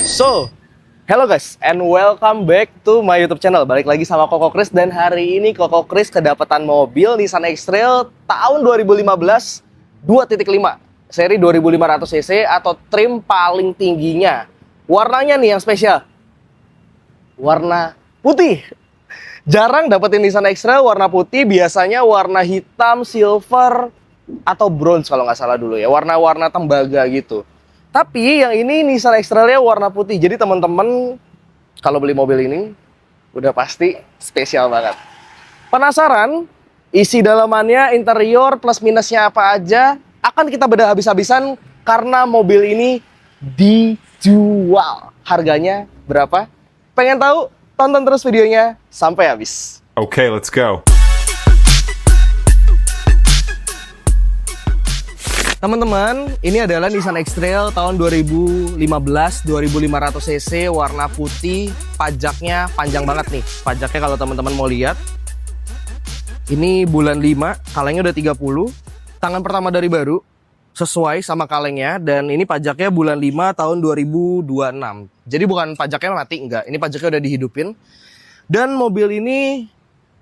So, hello guys and welcome back to my YouTube channel. Balik lagi sama Koko Kris dan hari ini Koko Kris kedapatan mobil Nissan X-Trail tahun 2015 2.5 seri 2500 cc atau trim paling tingginya. Warnanya nih yang spesial. Warna putih. Jarang dapetin Nissan X-Trail warna putih, biasanya warna hitam, silver atau bronze kalau nggak salah dulu ya. Warna-warna tembaga gitu. Tapi yang ini Nissan X-Trail-nya warna putih. Jadi teman-teman kalau beli mobil ini udah pasti spesial banget. Penasaran isi dalamannya, interior plus minusnya apa aja? Akan kita bedah habis-habisan karena mobil ini dijual. Harganya berapa? Pengen tahu? Tonton terus videonya sampai habis. Okay, let's go. Teman-teman, ini adalah Nissan X-Trail tahun 2015 2500 cc warna putih. Pajaknya panjang banget nih. Pajaknya kalau teman-teman mau lihat, ini bulan 5, kalengnya udah 30. Tangan pertama dari baru, sesuai sama kalengnya. Dan ini pajaknya bulan 5 tahun 2026. Jadi bukan pajaknya mati, enggak. Ini pajaknya udah dihidupin. Dan mobil ini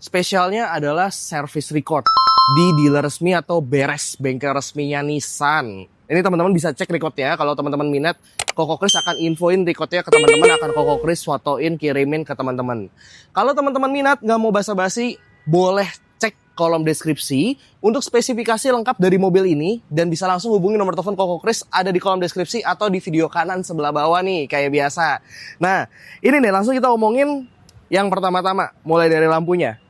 spesialnya adalah service record di dealer resmi atau beres bengkel resminya Nissan. Ini teman-teman bisa cek recordnya. Kalau teman-teman minat, Koko Kris akan infoin recordnya ke teman-teman, akan Koko Kris fotoin, kirimin ke teman-teman. Kalau teman-teman minat, nggak mau basa-basi, boleh cek kolom deskripsi untuk spesifikasi lengkap dari mobil ini dan bisa langsung hubungi nomor telepon Koko Kris ada di kolom deskripsi atau di video kanan sebelah bawah nih kayak biasa. Nah, ini nih langsung kita omongin yang pertama-tama, mulai dari lampunya.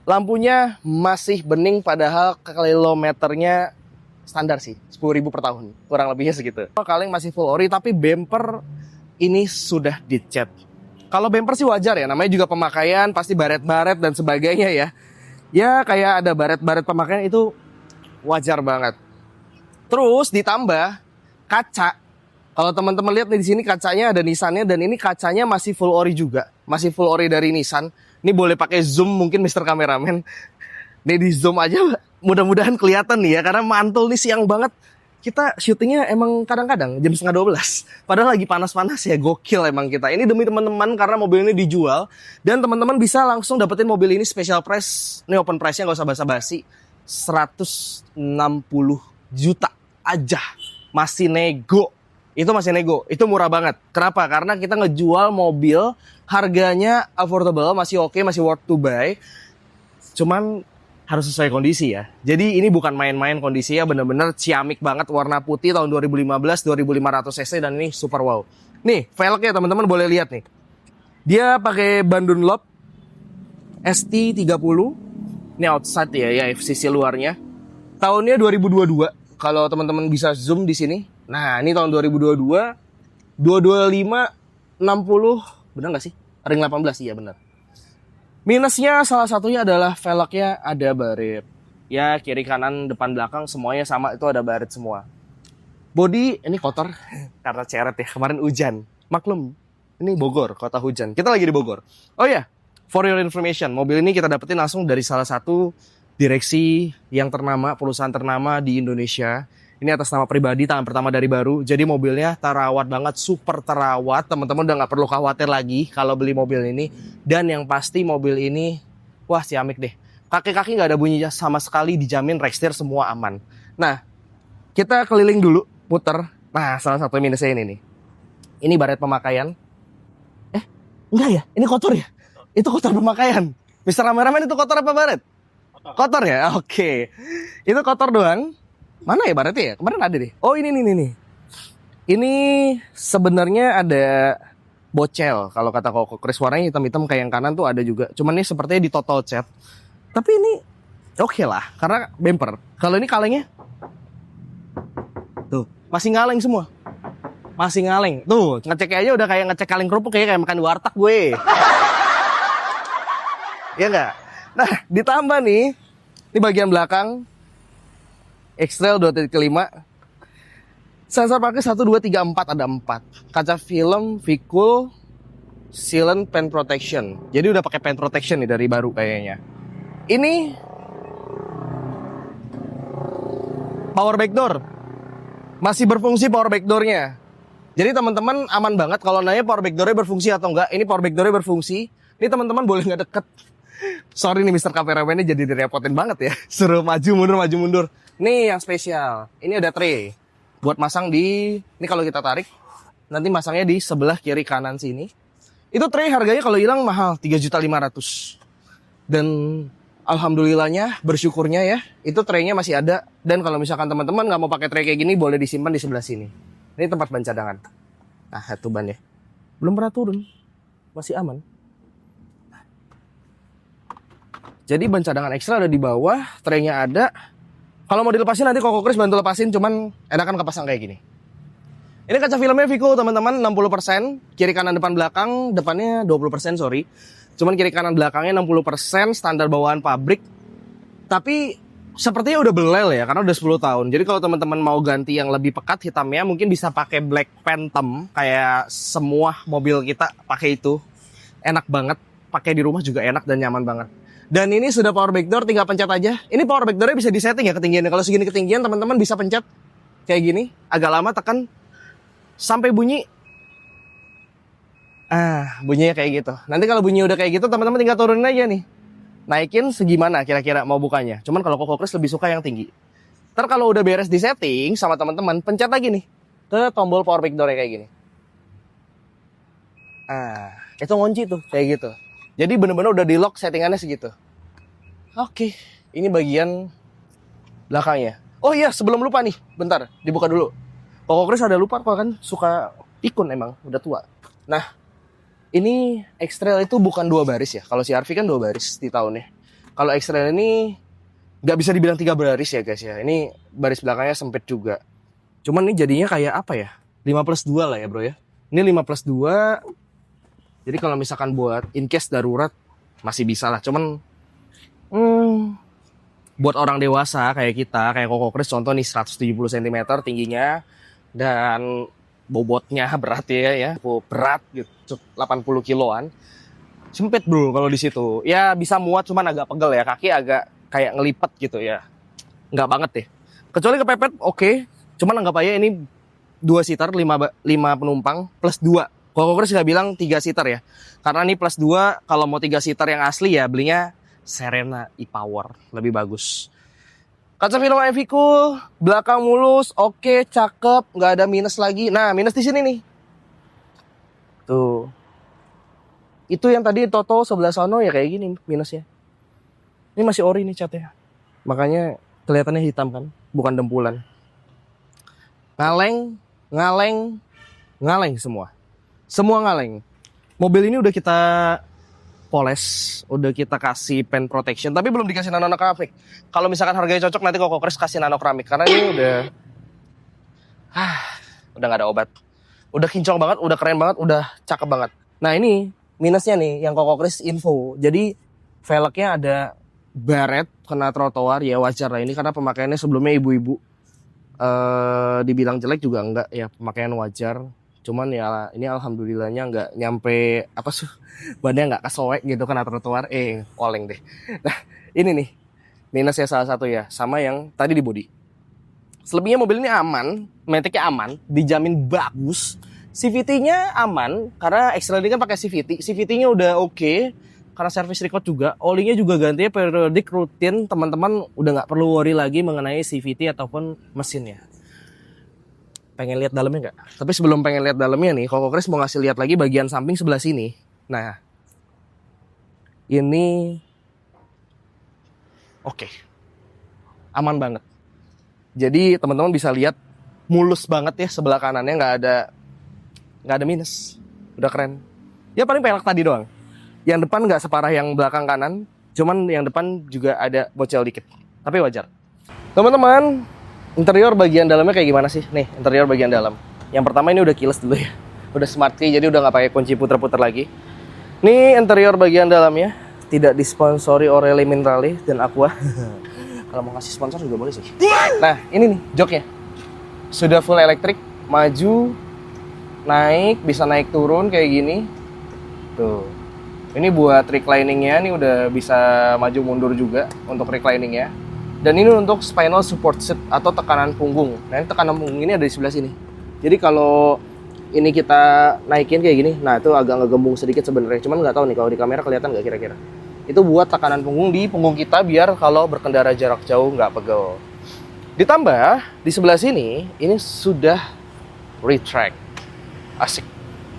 Lampunya masih bening padahal kilometernya standar sih, 10.000 per tahun. Kurang lebihnya segitu. Kaleng masih full ori tapi bumper ini sudah dicat. Kalau bumper sih wajar ya, namanya juga pemakaian, pasti baret-baret dan sebagainya ya. Ya kayak ada baret-baret pemakaian itu wajar banget. Terus ditambah kaca. Kalau teman-teman lihat nih di sini kacanya ada Nissan-nya dan ini kacanya masih full ori juga. Masih full ori dari Nissan. Ini boleh pakai zoom mungkin Mr. Kameramen. Nih di zoom aja mudah-mudahan kelihatan nih ya. Karena mantul nih siang banget. Kita syutingnya emang kadang-kadang jam 11:30. Padahal lagi panas-panas ya, gokil emang kita. Ini demi teman-teman karena mobil ini dijual. Dan teman-teman bisa langsung dapetin mobil ini special price. Ini open price-nya gak usah basa-basi. 160 juta aja. Masih nego. Itu masih nego, itu murah banget. Kenapa? Karena kita ngejual mobil harganya affordable, masih oke, masih worth to buy. Cuman harus sesuai kondisi ya. Jadi ini bukan main-main kondisinya, bener-bener ciamik banget, warna putih tahun 2015, 2500 cc dan ini super wow. Nih, velgnya teman-teman boleh lihat nih. Dia pakai ban Dunlop ST30. Ini outside ya sisi luarnya. Tahunnya 2022. Kalau teman-teman bisa zoom di sini. Nah, ini tahun 2022, 225, 60, benar nggak sih? Ring 18, iya benar. Minusnya salah satunya adalah velgnya ada baret. Ya, kiri, kanan, depan, belakang, semuanya sama, itu ada baret semua. Body, ini kotor, karena ceret ya, kemarin hujan. Maklum, ini Bogor, kota hujan. Kita lagi di Bogor. Oh ya, for your information, mobil ini kita dapetin langsung dari salah satu direksi yang ternama, perusahaan ternama di Indonesia. Ini atas nama pribadi, tangan pertama dari baru. Jadi mobilnya terawat banget, super terawat. Teman-teman udah nggak perlu khawatir lagi kalau beli mobil ini. Dan yang pasti mobil ini, wah ciamik deh. Kaki-kaki nggak ada bunyinya sama sekali, dijamin rekstir semua aman. Nah, kita keliling dulu, puter. Nah, salah satu minusnya ini nih. Ini baret pemakaian. Enggak ya? Ini kotor ya? Itu kotor pemakaian. Mr. Kameramen itu kotor apa baret? Kotor ya? Oke. Itu kotor doang. Mana ya baretnya ya? Kemarin ada deh. Oh ini nih. Ini sebenarnya ada bocel. Kalau kata Koko Kris warnanya hitam-hitam kayak yang kanan tuh ada juga. Cuman ini sepertinya di total cat. Tapi ini oke lah. Karena bumper. Kalau ini kalengnya. Tuh. Masih ngaleng semua. Masih ngaleng. Tuh. Ngeceknya aja udah kayak ngecek kaleng kerupuk. Kayak makan di warteg gue. Iya nggak? Nah ditambah nih. Ini bagian belakang. X-Trail 2.5. Sensor parkir 1, 2, 3, 4. Ada 4. Kaca film, Vicul, Silent Paint Protection. Jadi udah pakai paint protection nih dari baru kayaknya. Ini power back door. Masih berfungsi power back door-nya. Jadi teman-teman aman banget kalau nanya power back door-nya berfungsi atau enggak. Ini power back door-nya berfungsi. Ini teman-teman boleh nggak deket. Sorry nih Mr. Kameraman, ini jadi direpotin banget ya. Suruh maju mundur. Nih yang spesial. Ini ada tray buat masang di. Ini kalau kita tarik, nanti masangnya di sebelah kiri kanan sini. Itu tray harganya kalau hilang mahal 3.500.000. Dan alhamdulillahnya, bersyukurnya ya, itu traynya masih ada. Dan kalau misalkan teman-teman nggak mau pakai tray kayak gini, boleh disimpan di sebelah sini. Ini tempat ban cadangan. Nah, itu bannya. Belum pernah turun. Masih aman. Jadi ban cadangan ekstra ada di bawah, traynya ada. Kalau mau dilepasin nanti Koko Kris bantu lepasin, cuman enakan kepasang kayak gini. Ini kaca filmnya Vico teman-teman, 60%. Kiri kanan depan belakang, depannya 20% sorry. Cuman kiri kanan belakangnya 60%, standar bawaan pabrik. Tapi sepertinya udah belel ya, karena udah 10 tahun. Jadi kalau teman-teman mau ganti yang lebih pekat hitamnya, mungkin bisa pakai Black Phantom. Kayak semua mobil kita pakai itu. Enak banget, pakai di rumah juga enak dan nyaman banget. Dan ini sudah power back door, tinggal pencet aja. Ini power back door-nya bisa disetting ya ketinggiannya. Kalau segini ketinggian teman-teman bisa pencet kayak gini. Agak lama tekan sampai bunyi. Bunyinya kayak gitu. Nanti kalau bunyi udah kayak gitu teman-teman tinggal turunin aja nih. Naikin segimana kira-kira mau bukanya. Cuman kalau Koko Kris lebih suka yang tinggi. Ntar kalau udah beres di setting sama teman-teman, pencet lagi nih ke tombol power back door kayak gini. Itu ngunci tuh kayak gitu. Jadi bener-bener udah di lock settingannya segitu. Oke, ini bagian belakangnya. Oh iya, sebelum lupa nih, bentar, dibuka dulu. Koko Kris ada lupa kok kan, suka pikun emang, udah tua. Nah, ini X-Trail itu bukan 2 baris ya. Kalau si RV kan 2 baris di tahunnya. Kalau X-Trail ini nggak bisa dibilang 3 baris ya guys ya. Ini baris belakangnya sempit juga. Cuman ini jadinya kayak apa ya? 5+2 lah ya bro ya. Ini 5+2. Jadi kalau misalkan buat in case darurat masih bisa lah. Cuman buat orang dewasa kayak kita, kayak Koko Kris contoh nih 170 cm tingginya dan bobotnya berat ya, berat gitu, 80 kiloan. Sempit bro kalau di situ. Ya bisa muat cuman agak pegel ya, kaki agak kayak ngelipet gitu ya. Nggak banget deh. Kecuali kepepet oke. Cuman anggap aja ini 2 seater 5 penumpang plus 2. Koko Kris nggak bilang 3 seater ya. Karena ini plus 2, kalau mau 3 seater yang asli ya belinya Serena e-Power, lebih bagus. Kaca film Vico, belakang mulus, oke, cakep, nggak ada minus lagi. Nah, minus di sini nih. Tuh. Itu yang tadi Toto sebelah sono ya kayak gini minusnya. Ini masih ori nih catnya. Makanya kelihatannya hitam kan, bukan dempulan. Ngaleng semua. Semua ngaleng. Mobil ini udah kita poles, udah kita kasih paint protection, tapi belum dikasih nano keramik. Kalau misalkan harganya cocok nanti Koko Kris kasih nano keramik karena ini udah nggak ada obat. Udah kinclong banget, udah keren banget, udah cakep banget. Nah ini minusnya nih yang Koko Kris info. Jadi velgnya ada baret kena trotoar ya, wajar lah ini karena pemakaiannya sebelumnya ibu-ibu. Dibilang jelek juga enggak ya, pemakaian wajar. Cuman ya ini alhamdulillahnya nggak nyampe bannya nggak kesoek gitu kena trotoar. Oleng deh. Nah ini nih minusnya salah satu ya, sama yang tadi di bodi. Selebihnya mobil ini aman, metiknya aman, dijamin bagus. CVT-nya aman karena X-Trail ini kan pakai CVT. CVT-nya udah oke karena service record juga. Olinya juga gantinya periodik rutin. Teman-teman udah nggak perlu worry lagi mengenai CVT ataupun mesinnya. Pengen lihat dalamnya nggak? Tapi sebelum pengen lihat dalamnya nih, Koko Kris mau ngasih lihat lagi bagian samping sebelah sini. Nah, ini oke, aman banget. Jadi teman-teman bisa lihat mulus banget ya sebelah kanannya, nggak ada minus, udah keren. Ya paling pelek tadi doang. Yang depan nggak separah yang belakang kanan, cuman yang depan juga ada bocel dikit. Tapi wajar. Teman-teman. Interior bagian dalamnya kayak gimana sih? Nih, interior bagian dalam. Yang pertama ini udah keyless dulu ya. Udah smart key, jadi udah nggak pakai kunci puter-puter lagi. Nih interior bagian dalamnya. Tidak disponsori Orele Minerale dan Aqua. Kalau mau kasih sponsor juga boleh sih. Nah, ini nih joknya. Sudah full elektrik, maju, naik, bisa naik turun kayak gini. Tuh. Ini buat recliningnya, nih udah bisa maju mundur juga untuk recliningnya. Dan ini untuk spinal support seat atau tekanan punggung. Nah ini tekanan punggung ini ada di sebelah sini. Jadi kalau ini kita naikin kayak gini, nah itu agak ngegembung sedikit sebenarnya, cuman nggak tahu nih kalau di kamera kelihatan nggak kira-kira. Itu buat tekanan punggung di punggung kita biar kalau berkendara jarak jauh nggak pegel. Ditambah di sebelah sini ini sudah retract, asik,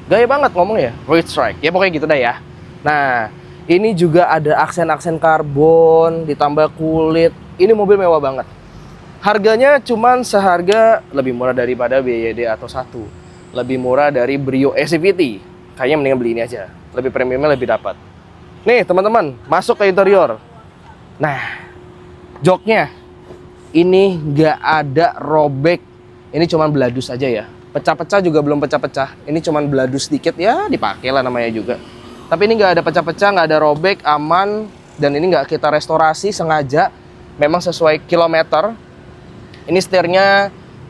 gaya banget ngomong ya, retract ya pokoknya gitu dah ya. Nah ini juga ada aksen-aksen karbon ditambah kulit, ini mobil mewah banget. Harganya cuman seharga lebih murah daripada BYD atau 1, lebih murah dari Brio SCVT. Kayaknya mendingan beli ini aja, lebih premiumnya lebih dapat. Nih teman-teman, masuk ke interior. Nah, joknya ini nggak ada robek. Ini cuman beladus aja ya. Pecah-pecah juga belum pecah-pecah. Ini cuman beladus sedikit ya, dipakai lah namanya juga. Tapi ini nggak ada pecah-pecah, nggak ada robek, aman. Dan ini nggak kita restorasi sengaja. Memang sesuai kilometer. Ini setirnya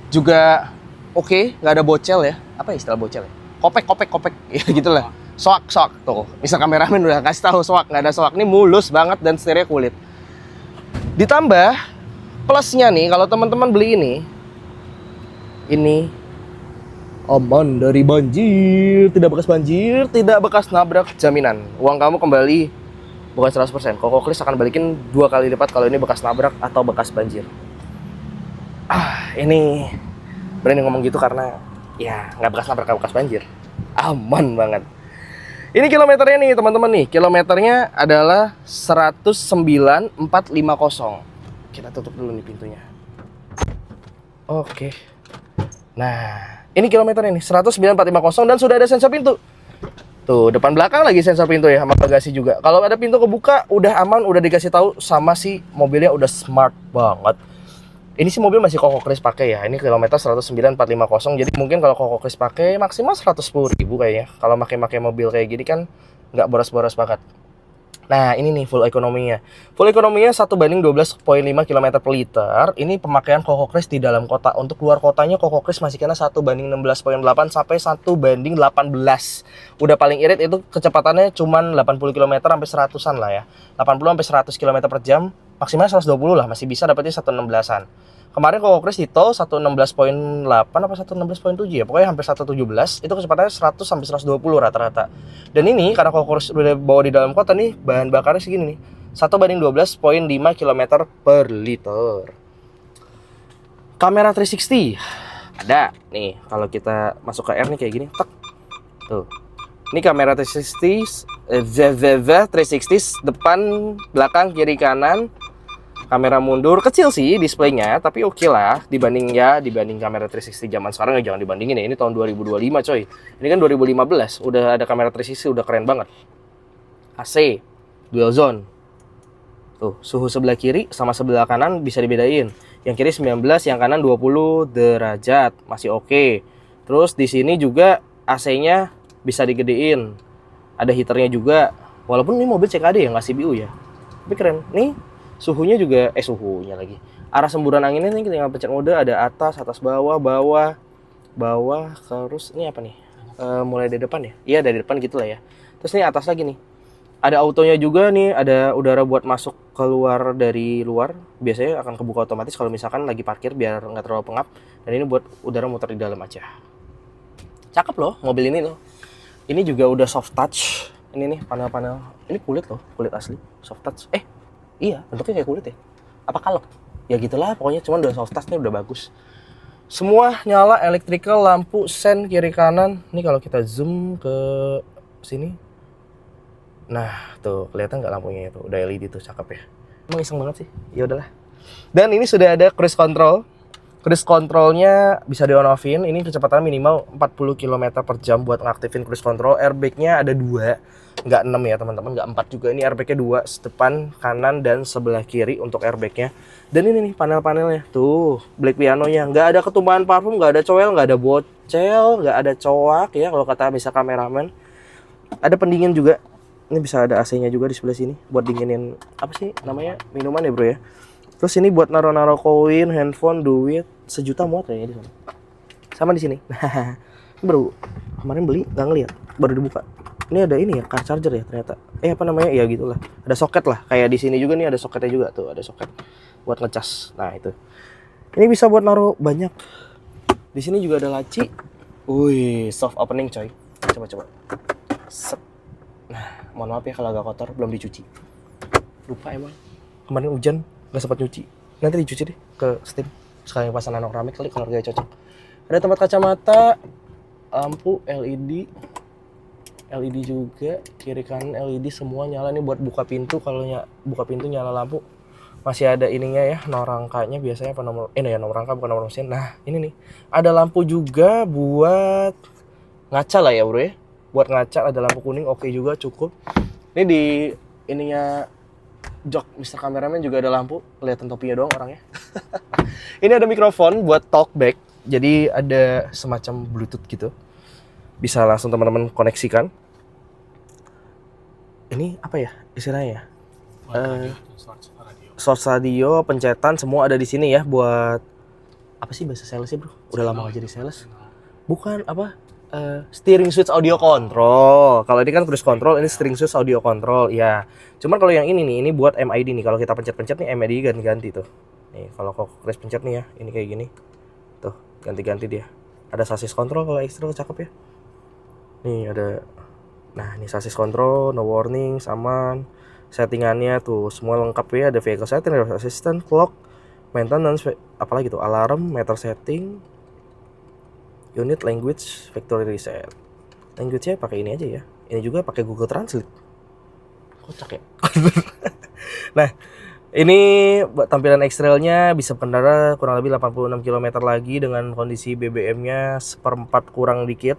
juga oke, nggak ada bocel ya. Apa istilah bocel ya? Kopek. Ya gitulah. Soak tuh. Misal kameramen udah kasih tahu soak, nggak ada soak. Ini mulus banget dan setirnya kulit. Ditambah plusnya nih, kalau teman-teman beli ini aman dari banjir, tidak bekas banjir, tidak bekas nabrak, jaminan. Uang kamu kembali bukan 100%. Koko Kris akan balikin 2 kali lipat kalau ini bekas nabrak atau bekas banjir. Ini berani ngomong gitu karena ya nggak bekas nabrak, nggak bekas banjir. Aman banget. Ini kilometernya nih teman-teman nih. Kilometernya adalah 109.450. Kita tutup dulu nih pintunya. Oke. Nah, ini kilometernya nih 109.450 dan sudah ada sensor pintu. Tuh, depan belakang lagi sensor pintu ya, sama bagasi juga. Kalau ada pintu kebuka, udah aman, udah dikasih tahu sama si mobilnya, udah smart banget. Ini sih mobil masih Koko Kris pakai ya. Ini kilometer 109.450. Jadi mungkin kalau Koko Kris pakai maksimal 110.000 kayaknya. Kalau pakai mobil kayak gini kan nggak boros-boros banget. Nah, ini nih full ekonominya. Full ekonominya 1:12.5 km per liter. Ini pemakaian Koko Kris di dalam kota. Untuk luar kotanya Koko Kris masih kena 1:16.8 sampai 1:18. Udah paling irit itu kecepatannya cuman 80 km sampai 100-an lah ya. 80 sampai 100 km per jam. Maksimalnya 120 lah, masih bisa dapetnya 116-an. Kemarin Koko Kris di tol 116.8 apa 116.7 ya, pokoknya hampir 117. Itu kecepatannya 100 sampai 120 rata-rata. Dan ini karena Koko Kris udah bawa di dalam kota nih, bahan bakarnya segini nih, 1:12.5 km per liter. Kamera 360 ada nih, kalau kita masuk ke R nih kayak gini, tek. Tuh. Ini kamera 360, 360 depan, belakang, kiri, kanan. Kamera mundur, kecil sih displaynya, tapi oke lah dibanding kamera 360 zaman sekarang ya, jangan dibandingin ya. Ini tahun 2025 coy. Ini kan 2015, udah ada kamera 360, udah keren banget. AC, dual zone. Tuh, suhu sebelah kiri sama sebelah kanan bisa dibedain. Yang kiri 19, yang kanan 20 derajat, masih oke. Terus di sini juga AC-nya bisa digedein. Ada heaternya juga. Walaupun ini mobil CKD ya, nggak CBU ya. Tapi keren. Nih, suhunya juga, suhunya lagi. Arah semburan anginnya nih tinggal pencet mode, ada atas, bawah. Terus ini apa nih? Mulai dari depan ya? Iya, dari depan gitu lah ya. Terus nih atas lagi nih. Ada autonya juga nih, ada udara buat masuk keluar dari luar. Biasanya akan kebuka otomatis kalau misalkan lagi parkir biar nggak terlalu pengap. Dan ini buat udara muter di dalam aja. Cakep loh mobil ini loh. Ini juga udah soft touch. Ini nih panel-panel. Ini kulit loh, kulit asli, soft touch. Iya, bentuknya kayak kulit ya. Apa kalok? Ya gitulah, pokoknya cuman udah soft touch-nya udah bagus. Semua nyala, electrical, lampu, sen kiri kanan. Ini kalau kita zoom ke sini. Nah, tuh kelihatan nggak lampunya itu? Udah LED tuh, cakep ya. Emang iseng banget sih. Ya udahlah. Dan ini sudah ada cruise control. Cruise controlnya bisa di on offin. Ini kecepatan minimal 40 km per jam buat ngaktifin cruise control. Airbagnya ada 2, nggak 6 ya teman-teman, nggak 4 juga. Ini airbagnya 2, depan, kanan, dan sebelah kiri untuk airbagnya. Dan ini nih panel-panelnya, tuh black pianonya. Nggak ada ketumpahan parfum, nggak ada coel, nggak ada bocel, nggak ada coak ya kalau kata bisa kameramen. Ada pendingin juga. Ini bisa ada AC-nya juga di sebelah sini buat dinginin apa sih namanya, minuman ya bro ya. Terus ini buat naro-naro koin, handphone, duit, 1 juta muat kayaknya di sana. Sama di sini. Nah, baru kemarin beli nggak ngeliat, baru dibuka. Ini ada ini ya, car charger ya ternyata. Apa namanya? Ya gitulah. Ada soket lah. Kayak di sini juga nih ada soketnya juga tuh, ada soket buat ngecas. Nah, itu. Ini bisa buat naro banyak. Di sini juga ada laci. Wih, soft opening coy. Coba. Set. Nah, mohon maaf ya kalau agak kotor, belum dicuci. Lupa emang. Kemarin hujan, nggak sempat nyuci. Nanti dicuci deh ke steam. Sekalian pasang nano keramik kali kalau harganya cocok. Ada tempat kacamata, lampu LED juga, kiri kanan LED semua nyala nih buat buka pintu. Kalau buka pintu nyala lampu. Masih ada ininya ya, nomor rangkanya biasanya apa nomor nomor rangka bukan nomor mesin. Nah, ini nih. Ada lampu juga buat ngaca lah ya, Bro ya. Buat ngaca ada lampu kuning, oke juga cukup. Ini di ininya jok Mr. Kameramen juga ada lampu, kelihatan topinya doang orangnya. Ini ada mikrofon buat talkback. Jadi ada semacam Bluetooth gitu. Bisa langsung teman-teman koneksikan. Ini apa ya istilahnya ya? Source radio, pencetan semua ada di sini ya buat apa sih bahasa sales sih, Bro? Udah lama gak jadi sales. Bukan apa? Steering switch audio control. Kalau ini kan cruise control, ini steering switch audio control. Ya. Cuman kalau yang ini nih, ini buat MID nih. Kalau kita pencet-pencet nih MID ganti-ganti tuh. Nih, kalau Chris pencet nih ya, ini kayak gini. Tuh, ganti-ganti dia. Ada sasis control kalau ekstra cakep ya. Nih ada. Nah, ini sasis control, no warning, aman. Settingannya tuh semua lengkap ya, ada vehicle setting, driver assistant, clock, maintenance, apalagi tuh alarm, meter setting, unit language, factory reset. Language-nya pakai ini aja ya. Ini juga pakai Google Translate. Kocak ya. Nah, ini tampilan X-Trail-nya bisa berkendara kurang lebih 86 km lagi dengan kondisi BBM-nya seperempat kurang dikit.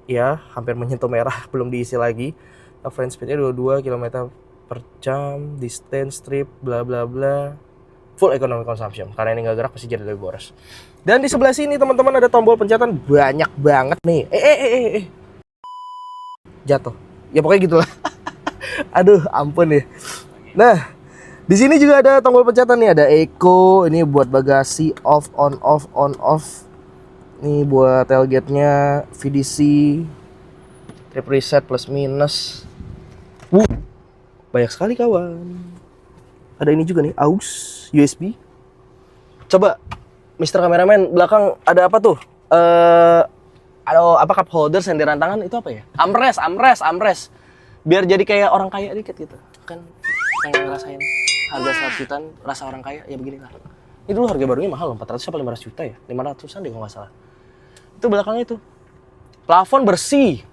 Ya, hampir menyentuh merah, belum diisi lagi. Average speed-nya 22 km per jam, distance, trip, bla bla bla. Full economic consumption. Karena ini nggak gerak pasti jadi lebih boros. Dan di sebelah sini teman-teman ada tombol pencetan banyak banget nih. Jatuh. Ya pokoknya gitulah. Aduh, ampun ya. Nah, di sini juga ada tombol pencetan nih, ada eco, ini buat bagasi off on off. Ini buat tailgate-nya, VDC, trip reset plus minus. Banyak sekali kawan. Ada ini juga nih, AUX, USB. Coba Mr. Kameramen belakang ada apa tuh? Ada apa, cup holder, senderan tangan itu apa ya? Armrest. Biar jadi kayak orang kaya dikit gitu. Kan pengen ngerasain harga 100 jutaan, rasa orang kaya ya begini lah. Ini dulu harga barunya mahal, 400 apa 500 juta ya? 500-an deh kalau nggak salah. Itu belakangnya itu. Plafon bersih.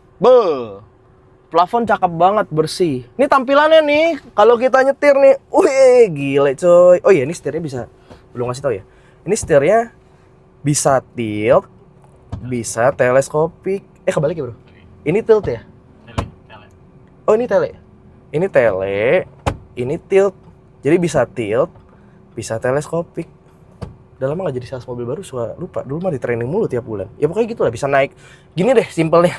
Plafon cakep banget, bersih. Ini tampilannya nih, kalau kita nyetir nih, wih gile coy. Oh iya, ini setirnya bisa, belum ngasih tau ya. Ini setirnya bisa tilt, bisa teleskopik. Kebalik ya bro? Ini tilt ya? Tele. Oh ini tele. Ini tele, ini tilt. Jadi bisa tilt, bisa teleskopik. Udah lama gak jadi sales mobil baru, suka lupa. Dulu mah di training mulu tiap bulan. Ya pokoknya gitu lah, bisa naik. Gini deh simpelnya.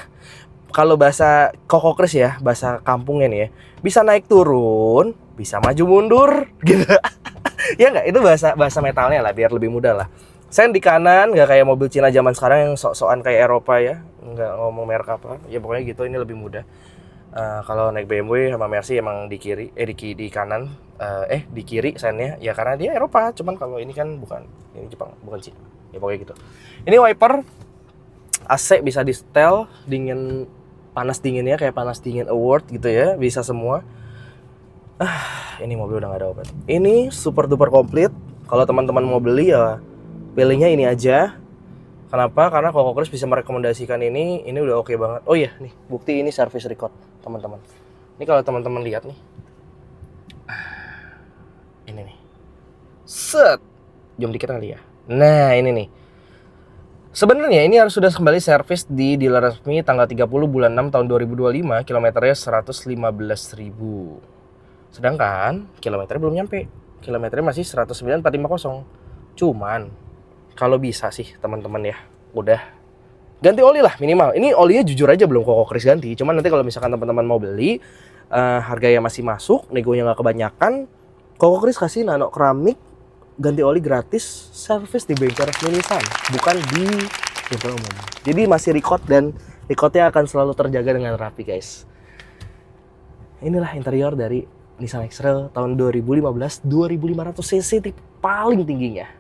Kalau bahasa Koko Chris ya, bahasa kampungnya nih ya, bisa naik turun, bisa maju mundur, gitu. Ya nggak? Itu bahasa metalnya lah, biar lebih mudah lah. Sen di kanan, nggak kayak mobil Cina zaman sekarang yang sok-sokan kayak Eropa ya, nggak ngomong merek apa. Ya pokoknya gitu, ini lebih mudah. Kalau naik BMW sama Mercy emang di kiri, di kanan, di kiri sennya, ya karena dia Eropa. Cuman kalau ini kan bukan, ini Jepang, bukan Cina. Ya pokoknya gitu. Ini wiper, AC bisa di setel, dingin. Panas dinginnya kayak panas dingin award gitu ya, bisa semua. Ini mobil udah gak ada obat. Ini super duper komplit. Kalau teman-teman mau beli ya pilihnya ini aja. Kenapa? Karena Koko Chris bisa merekomendasikan ini udah oke banget. Oh iya nih, bukti ini service record teman-teman. Ini kalau teman-teman lihat nih. Ini nih. Set. Jom dikit kali ya. Nah, ini nih. Sebenarnya ini harus sudah kembali servis di dealer resmi tanggal 30 bulan 6 tahun 2025, kilometernya 115.000. Sedangkan kilometernya belum nyampe. Kilometernya masih 109.450. Cuman kalau bisa sih teman-teman ya, udah ganti oli lah minimal. Ini olinya jujur aja belum Koko Chris ganti. Cuman nanti kalau misalkan teman-teman mau beli, harganya masih masuk, negonya nggak kebanyakan, Koko Chris kasih nano keramik, ganti oli gratis, service di bengkel resmi Nissan, bukan di bengkel umum. Jadi masih record dan recordnya akan selalu terjaga dengan rapi guys. Inilah interior dari Nissan X-Trail tahun 2015, 2500 cc paling tingginya.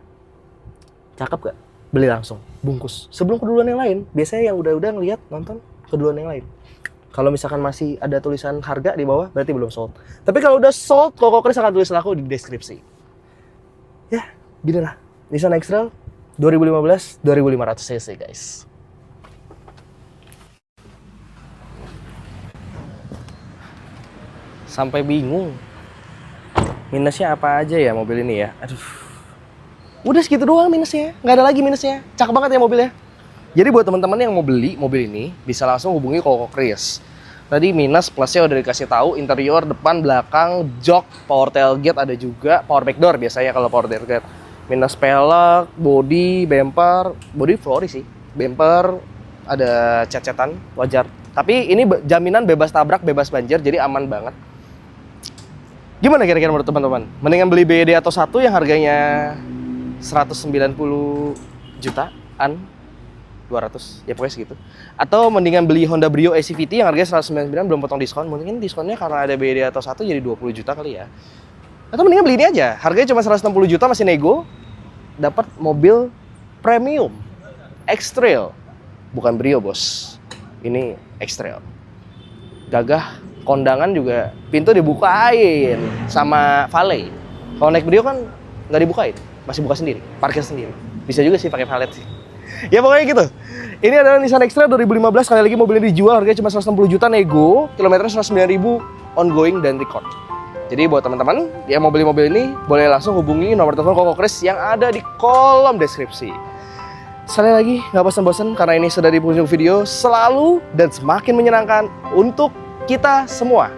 Cakep gak? beli langsung, bungkus. Sebelum keduluan yang lain, biasanya yang udah ngeliat, nonton, keduluan yang lain. Kalau misalkan masih ada tulisan harga di bawah, berarti belum sold. Tapi kalau udah sold, Koko Kris akan tulis laku di deskripsi. Ya, gini lah. Nissan X-Trail 2015 2500 cc guys. Sampai bingung. Minusnya apa aja ya mobil ini ya? Aduh. Udah segitu doang minusnya, nggak ada lagi minusnya. Cakep banget ya mobilnya. Jadi buat teman-teman yang mau beli mobil ini, bisa langsung hubungi Koko Kris. Tadi minus, plusnya udah dikasih tahu, interior, depan, belakang, jok, power tailgate ada juga, power backdoor biasanya kalau power tailgate. Minus pelek, body, bumper, body full ori sih. Bumper ada cat-catan, wajar. Tapi ini jaminan bebas tabrak, bebas banjir, jadi aman banget. Gimana kira-kira menurut teman-teman? Mendingan beli BYD atau 1 yang harganya 190 jutaan, 200, ya pokoknya segitu. Atau mendingan beli Honda Brio ACVT yang harganya 199 belum potong diskon. Mungkin diskonnya karena ada BYD atau 1 jadi 20 juta kali ya. Atau mendingan beli ini aja, harganya cuma 160 juta masih nego, dapat mobil premium X-Trail. Bukan Brio bos, ini X-Trail. Gagah, kondangan juga pintu dibukain sama valet. Kalau naik Brio kan nggak dibukain, masih buka sendiri, parkir sendiri. Bisa juga sih pakai valet sih. Ya pokoknya gitu. Ini adalah Nissan X-Trail 2015, sekali lagi mobilnya dijual harganya cuma 160 juta nego, kilometernya 109.000 ongoing dan record. Jadi buat teman-teman yang mau beli mobil ini, boleh langsung hubungi nomor telepon Koko Kris yang ada di kolom deskripsi. Sekali lagi, nggak bosan-bosan karena ini sudah di penghujung video, selalu dan semakin menyenangkan untuk kita semua.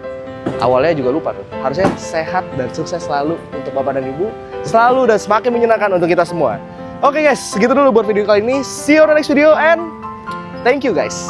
Awalnya juga lupa tuh, harusnya sehat dan sukses selalu untuk Bapak dan Ibu, selalu dan semakin menyenangkan untuk kita semua. Oke guys, segitu dulu buat video kali ini. See you on the next video and thank you guys.